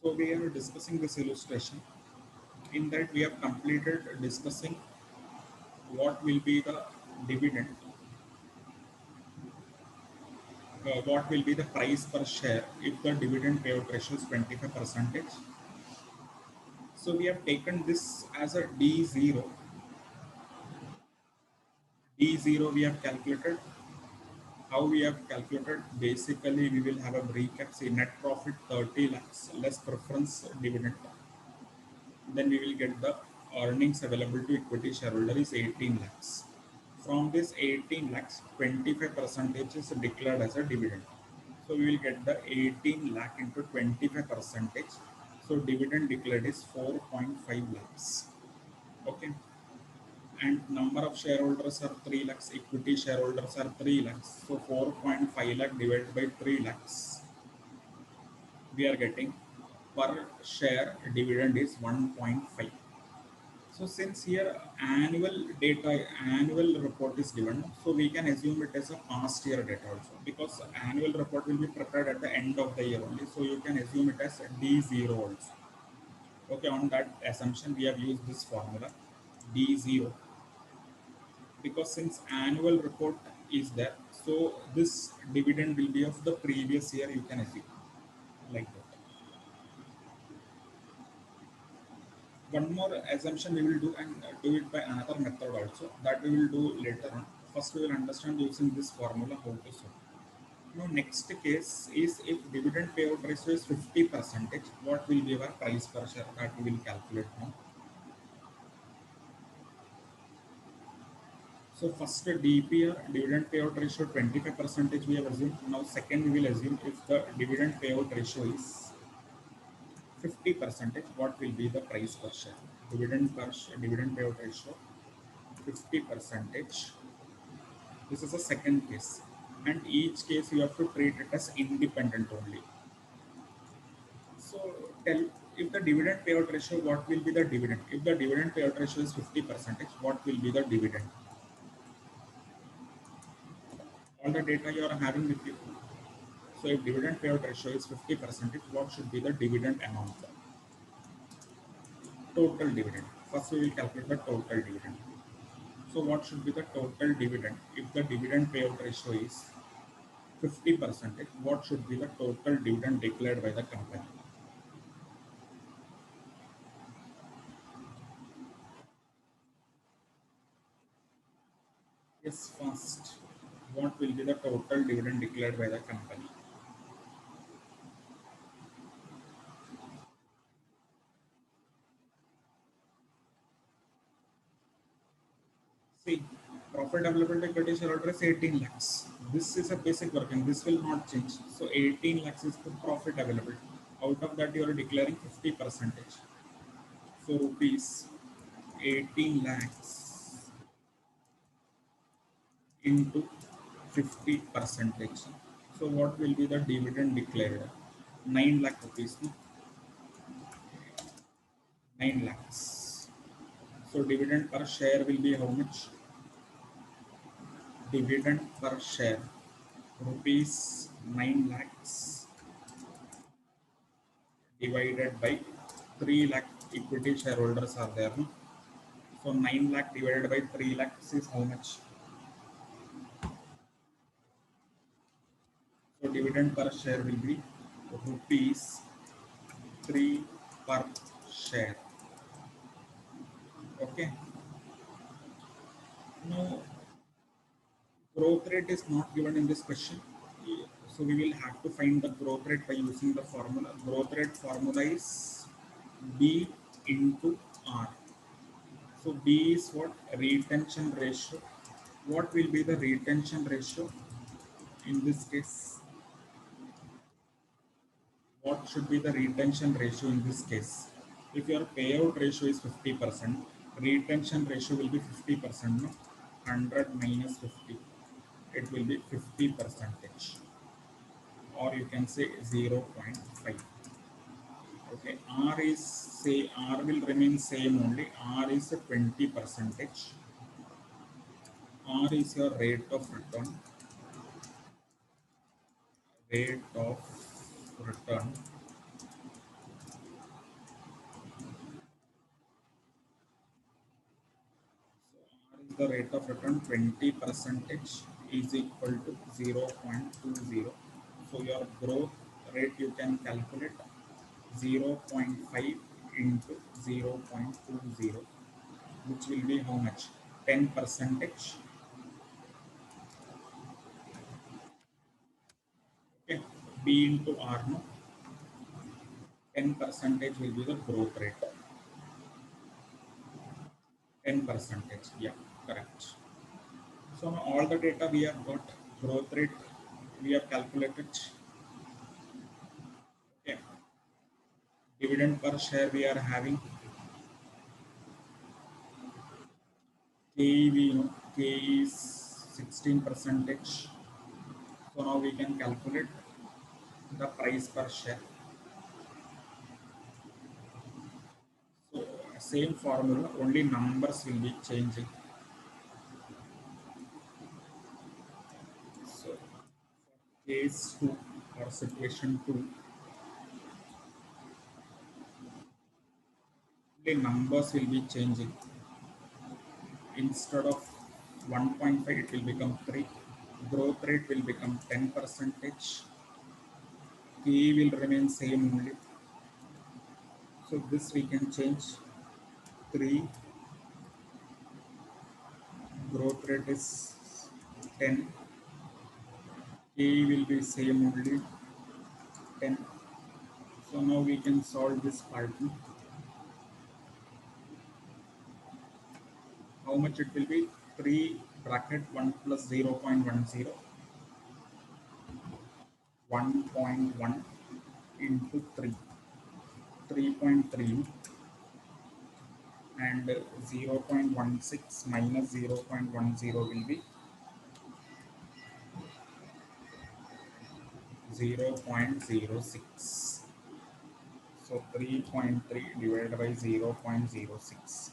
So we are discussing this illustration. In that we have completed discussing what will be the dividend, what will be the price per share if the dividend payout ratio is 25 percentage. So we have taken this as a D0. D0 we have calculated. How we have calculated? Basically, we will have a recap. Say net profit 30 lakhs less preference dividend. Then we will get the earnings available to equity shareholder is 18 lakhs. From this 18 lakhs, 25 percentage is declared as a dividend. So we will get the 18 lakh into 25 percentage. So dividend declared is 4.5 lakhs. Okay. And number of shareholders are 3 lakhs. Equity shareholders are 3 lakhs. So 4.5 lakh divided by 3 lakhs. We are getting per share dividend is 1.5. So since here annual report is given, so we can assume it as a past year data also, because annual report will be prepared at the end of the year only. So you can assume it as D0 also. Okay, on that assumption we have used this formula D0, because since annual report is there, so this dividend will be of the previous year, you can assume like that. One more assumption we will do, and do it by another method also, that we will do later on. First we will understand using this formula how to solve. Now next case is if dividend payout ratio is 50 percentage, what will be our price per share, that we will calculate now. So first DPR, dividend payout ratio 25 percentage we have assumed. Now second we will assume if the dividend payout ratio is 50 percentage, what will be the price per share. Dividend payout ratio 50 percentage. This is a second case, and each case you have to treat it as independent only. So tell, if the dividend payout ratio, what will be the dividend? If the dividend payout ratio is 50 percentage, what will be the dividend? All the data you are having with you. So if dividend payout ratio is 50 percentage, what should be the dividend amount? Total dividend. First we will calculate the total dividend. So what should be the total dividend? If the dividend payout ratio is 50 percentage, what should be the total dividend declared by the company? Yes, first, what will be the total dividend declared by the company? See, profit available to equity shareholder is 18 lakhs. This is a basic working. This will not change. So 18 lakhs is the profit available. Out of that, you are declaring 50 percentage. So rupees 18 lakhs into 50 percentage. So what will be the dividend declared? 9 lakh rupees. No? 9 lakhs. So dividend per share will be how much? Dividend per share rupees 9 lakhs divided by 3 lakh equity shareholders are there. No? So 9 lakh divided by 3 lakhs is how much? So dividend per share will be rupees 3 per share. Okay. Now growth rate is not given in this question. So we will have to find the growth rate by using the formula. Growth rate formula is B into R. So B is what? Retention ratio. What will be the retention ratio in this case? What should be the retention ratio in this case? If your payout ratio is 50%, retention ratio will be 50%. No? 100 minus 50. It will be 50 percentage. Or you can say 0.5. Okay, R is, say, R will remain same only. R is a 20 percentage. R is your rate of return. Rate of return the rate of return 20 percentage is equal to 0.20. So your growth rate you can calculate 0.5 into 0.20, which will be how much? 10 percentage. Okay, B into R, no? 10 percentage will be the growth rate. 10 percentage, yeah, correct. So now all the data we have got, growth rate we have calculated. Okay, dividend per share we are having K, we know K is 16 percentage. So now we can calculate the price per share. So same formula, only numbers will be changing. So case 2 or situation 2, the numbers will be changing. Instead of 1.5, it will become 3. Growth rate will become 10 percentage. K will remain same only. So this we can change. 3, growth rate is 10. K will be same only, 10. So now we can solve this part. How much it will be? 3 bracket 1 plus 0.10, 1.1 into 3, 3.3, and 0.16 minus 0.10 will be 0.06. So 3.3 divided by 0.06.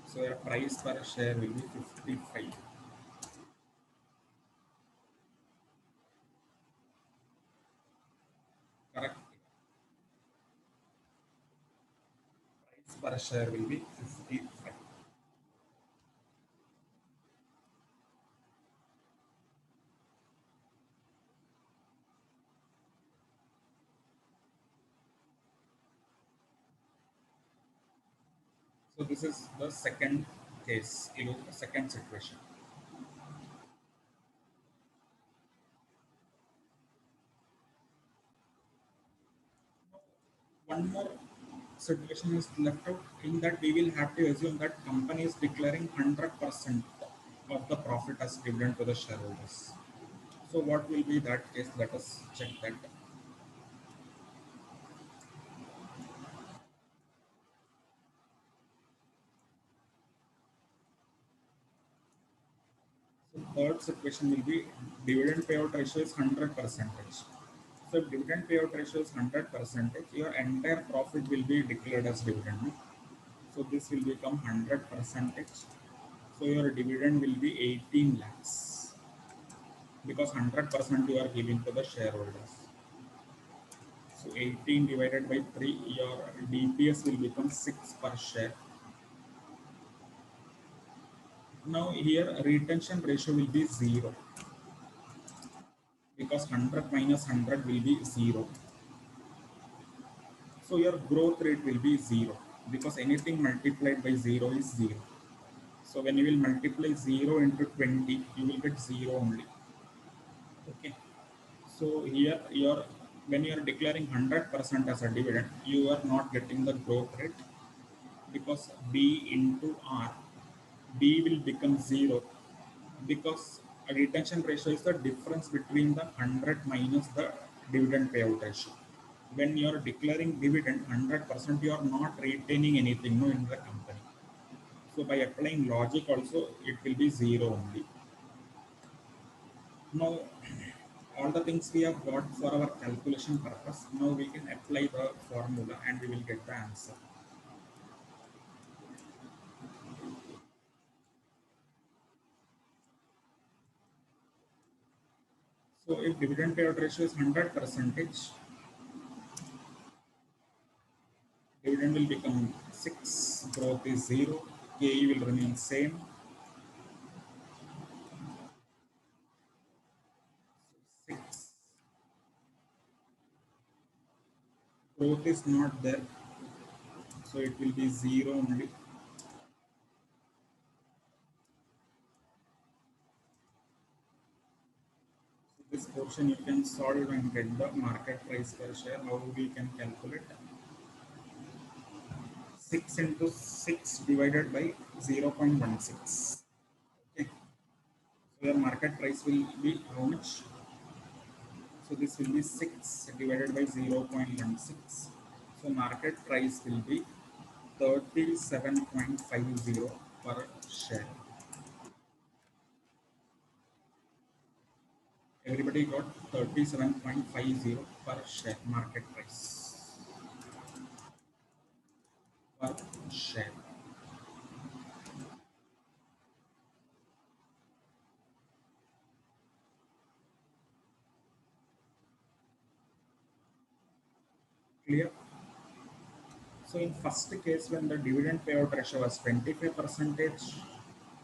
So your price per share will be 55. Correct. Price per share will be 55. So this is the second case, the second situation. One more situation is left out, in that we will have to assume that company is declaring 100% of the profit as dividend to the shareholders. So what will be that case? Let us check that. So third situation will be dividend payout ratio is 100%. So if dividend payout ratio is 100%, your entire profit will be declared as dividend. So this will become 100%. So your dividend will be 18 lakhs, because 100% you are giving to the shareholders. So 18 divided by 3, your DPS will become 6 per share. Now here retention ratio will be 0, because 100 minus 100 will be 0. So your growth rate will be 0, because anything multiplied by 0 is 0. So when you will multiply 0 into 20, you will get 0 only. Okay. So here your, when you are declaring 100% as a dividend, you are not getting the growth rate, because B into R, B will become 0, because a retention ratio is the difference between the 100 minus the dividend payout ratio. When you are declaring dividend 100%, you are not retaining anything, no, in the company. So by applying logic also, it will be 0 only. Now all the things we have got for our calculation purpose, now we can apply the formula and we will get the answer. So if dividend payout ratio is 100 percentage, dividend will become 6, growth is 0, KE will remain same, growth is not there, so it will be 0 only. So this portion you can solve and get the market price per share. How we can calculate? 6 into 6 divided by 0.16. Okay. So your market price will be how much? So this will be 6 divided by 0.16. So market price will be 37.50 per share. Everybody got 37.50 per share market price per share. Clear? So in first case, when the dividend payout ratio was 25 percentage,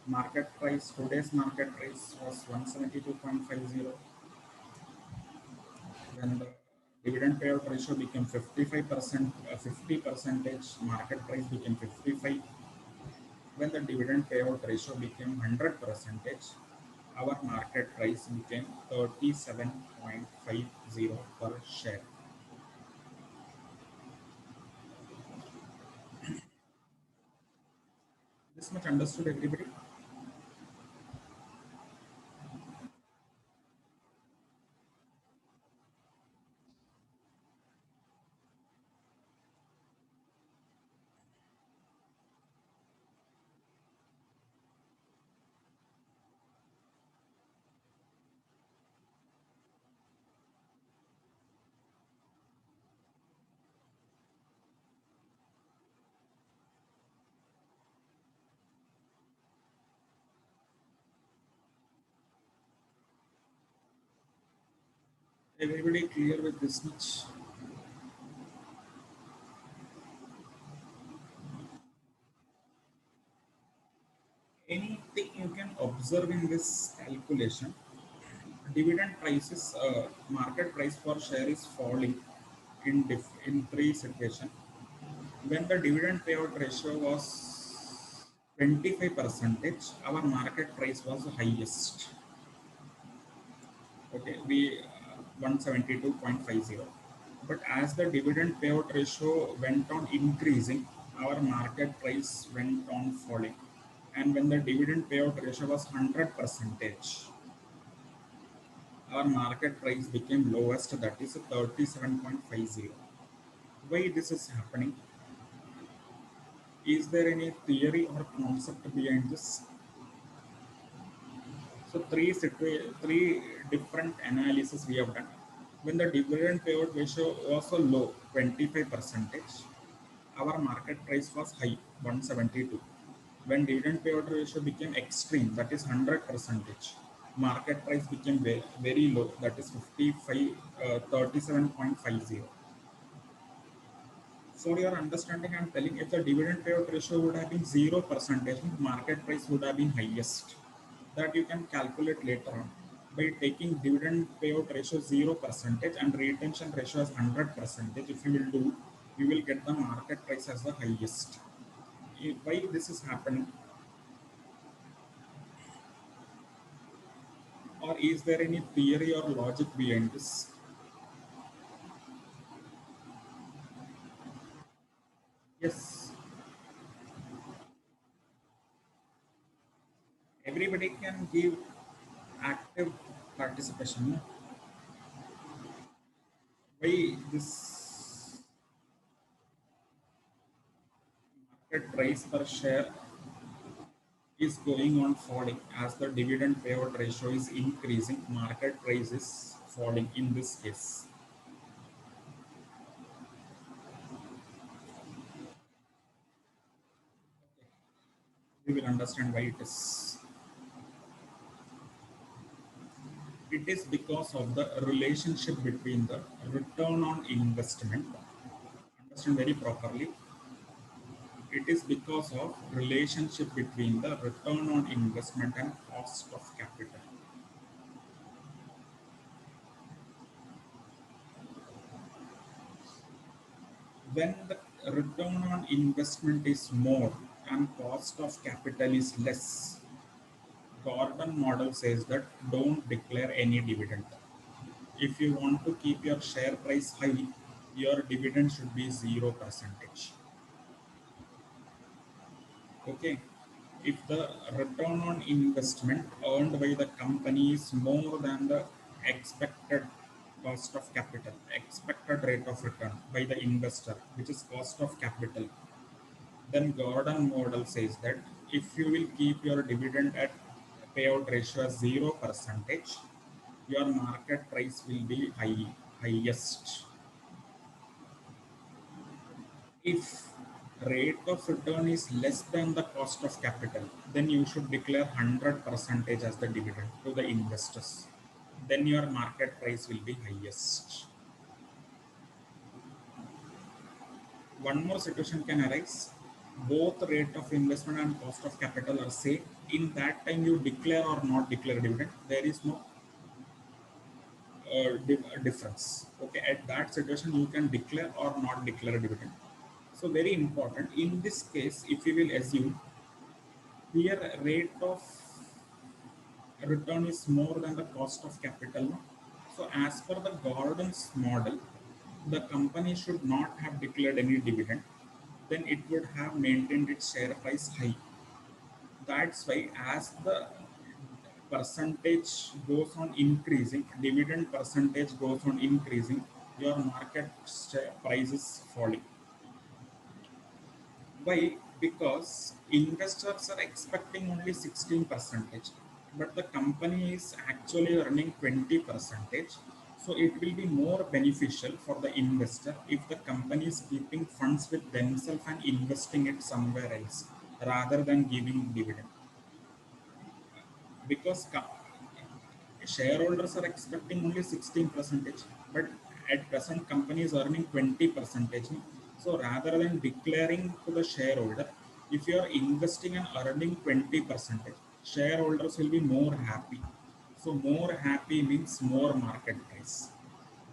market price, today's market price was 172.50. When the dividend payout ratio became 55%, 50 percentage, market price became 55. When the dividend payout ratio became 100 percentage, our market price became 37.50 per share. This much understood, everybody? Everybody clear with this much? Anything you can observe in this calculation? Dividend prices, market price for share is falling in three situations. When the dividend payout ratio was 25 percentage, our market price was the highest. Okay, we 172.50. But as the dividend payout ratio went on increasing, our market price went on falling. And when the dividend payout ratio was 100 percentage, our market price became lowest, that is 37.50. Why this is happening? Is there any theory or concept behind this? So three different analysis we have done. When the dividend payout ratio was a low 25 percentage, our market price was high 172. When dividend payout ratio became extreme, that is 100 percentage, market price became very, very low, that is 55 37.50. For your understanding, I'm telling, if the dividend payout ratio would have been 0 percentage, market price would have been highest. That you can calculate later on by taking dividend payout ratio 0 percentage and retention ratio as 100 percentage. If you will do, you will get the market price as the highest. Why this is happening? Or is there any theory or logic behind this? Yes, everybody can give active participation. No? Why this market price per share is going on falling as the dividend payout ratio is increasing, market price is falling in this case? We will understand why it is. It is because of the relationship between the return on investment. Understand very properly. It is because of relationship between the return on investment and cost of capital. We when the return on investment is more and cost of capital is less, Gordon model says that don't declare any dividend. If you want to keep your share price high, your dividend should be 0%. Okay. If the return on investment earned by the company is more than the expected cost of capital, expected rate of return by the investor, which is cost of capital, then Gordon model says that if you will keep your dividend at payout ratio as 0%, your market price will be highest. If rate of return is less than the cost of capital, then you should declare 100% as the dividend to the investors. Then your market price will be highest. One more situation can arise. Both rate of investment and cost of capital are same. In that time, you declare or not declare dividend. There is no difference. Okay, at that situation, you can declare or not declare dividend. So very important. In this case, if you will assume here rate of return is more than the cost of capital. So as per the Gordon's model, the company should not have declared any dividend. Then it would have maintained its share price high. That's why as the percentage goes on increasing, dividend percentage goes on increasing, your market share price is falling. Why? Because investors are expecting only 16%, but the company is actually earning 20%. So it will be more beneficial for the investor if the company is keeping funds with themselves and investing it somewhere else rather than giving dividend. Because shareholders are expecting only 16%, but at present company is earning 20%. So rather than declaring to the shareholder, if you are investing and earning 20%, shareholders will be more happy. So more happy means more market price.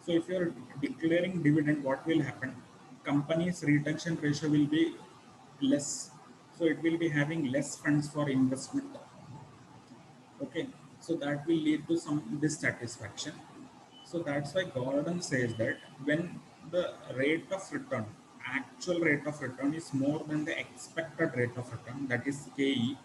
So if you are declaring dividend, what will happen? Company's retention ratio will be less. So it will be having less funds for investment. Okay, so that will lead to some dissatisfaction. So that's why Gordon says that when the rate of return, actual rate of return is more than the expected rate of return, that is KE,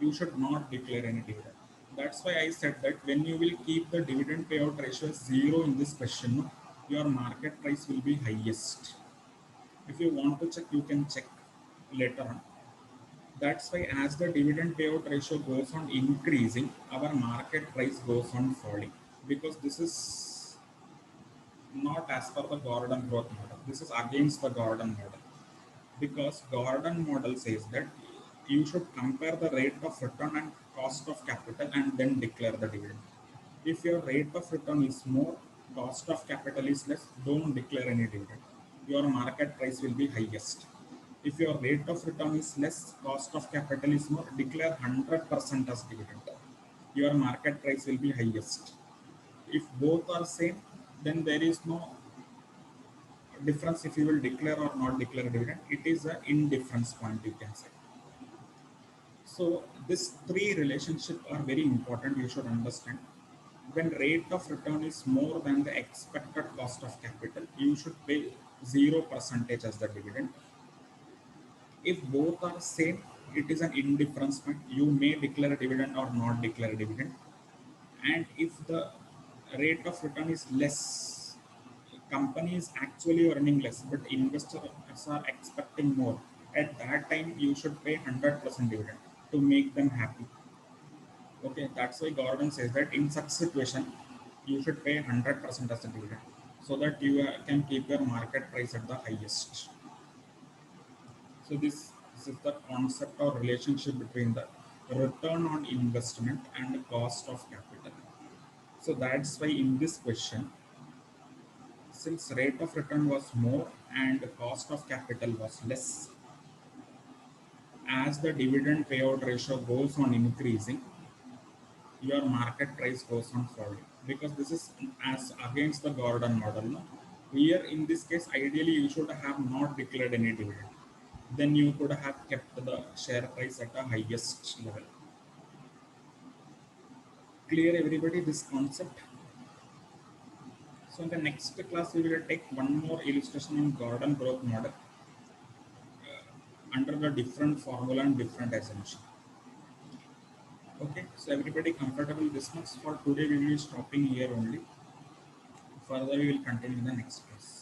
you should not declare any dividend. That's why I said that when you will keep the dividend payout ratio as 0 in this question, your market price will be highest. If you want to check, you can check later on. That's why as the dividend payout ratio goes on increasing, our market price goes on falling, because this is not as per the Gordon growth model. This is against the Gordon model, because Gordon model says that you should compare the rate of return and cost of capital and then declare the dividend. If your rate of return is more, cost of capital is less, don't declare any dividend. Your market price will be highest. If your rate of return is less, cost of capital is more, declare 100% as dividend. Your market price will be highest. If both are same, then there is no difference if you will declare or not declare dividend. It is an indifference point, you can say. So these three relationships are very important, you should understand. When rate of return is more than the expected cost of capital, you should pay 0% as the dividend. If both are same, it is an indifference point. You may declare a dividend or not declare a dividend. And if the rate of return is less, company is actually earning less, but investors are expecting more. At that time, you should pay 100% dividend to make them happy. Okay, that's why Gordon says that in such situation, you should pay 100% as a dividend so that you can keep your market price at the highest. So this is the concept or relationship between the return on investment and the cost of capital. So that's why in this question, since rate of return was more and the cost of capital was less, as the dividend payout ratio goes on increasing, your market price goes on falling, because this is as against the Gordon model. No? Here in this case, ideally you should have not declared any dividend. Then you could have kept the share price at a highest level. Clear everybody this concept? So in the next class, we will take one more illustration on Gordon growth model under the different formula and different assumption. Okay, so everybody comfortable this much. For today, we will be stopping here only. Further, we will continue in the next class.